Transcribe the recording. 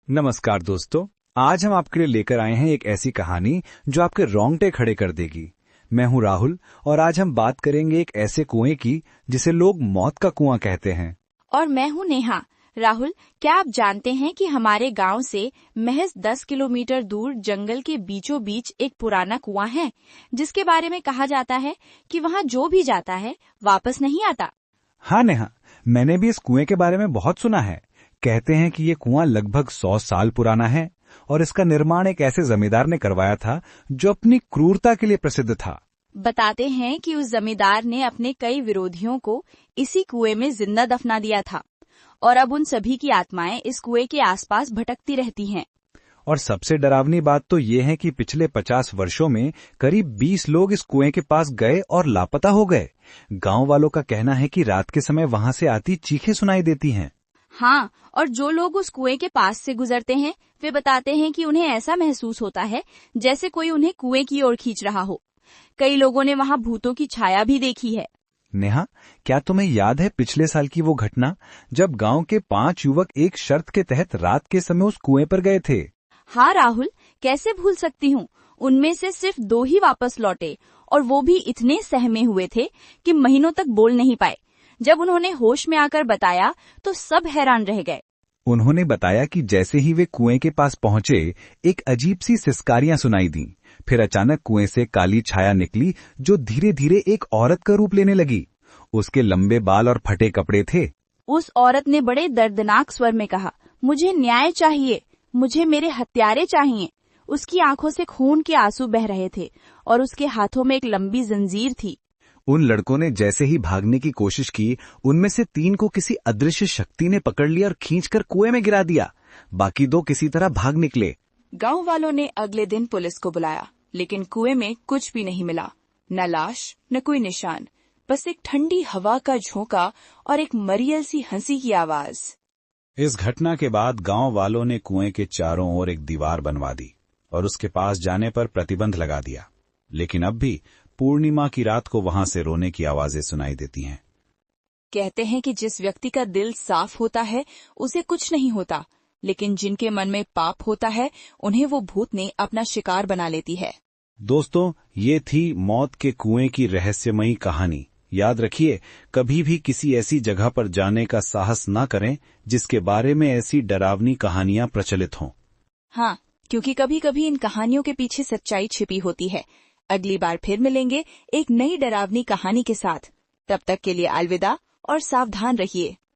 नमस्कार दोस्तों, आज हम आपके लिए लेकर आए हैं एक ऐसी कहानी जो आपके रोंगटे खड़े कर देगी। मैं हूं राहुल और आज हम बात करेंगे एक ऐसे कुएं की जिसे लोग मौत का कुआं कहते हैं। और मैं हूं नेहा। राहुल, क्या आप जानते हैं कि हमारे गांव से महज 10 किलोमीटर दूर जंगल के बीचों बीच एक पुराना कुआं है, जिसके बारे में कहा जाता है कि वहां जो भी जाता है वापस नहीं आता। हाँ नेहा, मैंने भी इस कुएं के बारे में बहुत सुना है। कहते हैं कि ये कुआं लगभग 100 साल पुराना है और इसका निर्माण एक ऐसे जमींदार ने करवाया था जो अपनी क्रूरता के लिए प्रसिद्ध था। बताते हैं कि उस जमींदार ने अपने कई विरोधियों को इसी कुएं में जिंदा दफना दिया था और अब उन सभी की आत्माएं इस कुएं के आसपास भटकती रहती हैं। और सबसे डरावनी बात तो ये है कि पिछले 50 वर्षों में करीब 20 लोग इस कुएं के पास गए और लापता हो गए। गांव वालों का कहना है कि रात के समय वहां से आती चीखें सुनाई देती हैं। हाँ, और जो लोग उस कुएं के पास से गुजरते हैं वे बताते हैं कि उन्हें ऐसा महसूस होता है जैसे कोई उन्हें कुएं की ओर खींच रहा हो। कई लोगों ने वहां भूतों की छाया भी देखी है। नेहा, क्या तुम्हें याद है पिछले साल की वो घटना जब गांव के 5 युवक एक शर्त के तहत रात के समय उस कुएं पर गए थे? हाँ राहुल, कैसे भूल सकती हूँ। उनमें से सिर्फ 2 ही वापस लौटे और वो भी इतने सहमे हुए थे कि महीनों तक बोल नहीं पाए। जब उन्होंने होश में आकर बताया तो सब हैरान रह गए। उन्होंने बताया कि जैसे ही वे कुएं के पास पहुंचे, एक अजीब सी सिसकारियां सुनाई दी। फिर अचानक कुएं से काली छाया निकली जो धीरे धीरे एक औरत का रूप लेने लगी। उसके लंबे बाल और फटे कपड़े थे। उस औरत ने बड़े दर्दनाक स्वर में कहा, मुझे न्याय चाहिए, मुझे मेरे हत्यारे चाहिए। उसकी आंखों से खून के आंसू बह रहे थे और उसके हाथों में एक लंबी जंजीर थी। उन लड़कों ने जैसे ही भागने की कोशिश की, उनमें से 3 को किसी अदृश्य शक्ति ने पकड़ लिया और खींचकर कुएं में गिरा दिया। बाकी 2 किसी तरह भाग निकले। गांव वालों ने अगले दिन पुलिस को बुलाया, लेकिन कुएं में कुछ भी नहीं मिला। न लाश, न कोई निशान, बस एक ठंडी हवा का झोंका और एक मरियल सी हंसी की आवाज। इस घटना के बाद गांव वालों ने कुएं के चारों ओर एक दीवार बनवा दी और उसके पास जाने पर प्रतिबंध लगा दिया। लेकिन अब भी पूर्णिमा की रात को वहां से रोने की आवाजें सुनाई देती हैं। कहते हैं कि जिस व्यक्ति का दिल साफ होता है उसे कुछ नहीं होता, लेकिन जिनके मन में पाप होता है उन्हें वो भूतनी अपना शिकार बना लेती है। दोस्तों, ये थी मौत के कुएं की रहस्यमयी कहानी। याद रखिए, कभी भी किसी ऐसी जगह पर जाने का साहस न करें जिसके बारे में ऐसी डरावनी कहानियां प्रचलित हों। हाँ, क्योंकि कभी कभी इन कहानियों के पीछे सच्चाई छिपी होती है। अगली बार फिर मिलेंगे एक नई डरावनी कहानी के साथ। तब तक के लिए अलविदा और सावधान रहिए।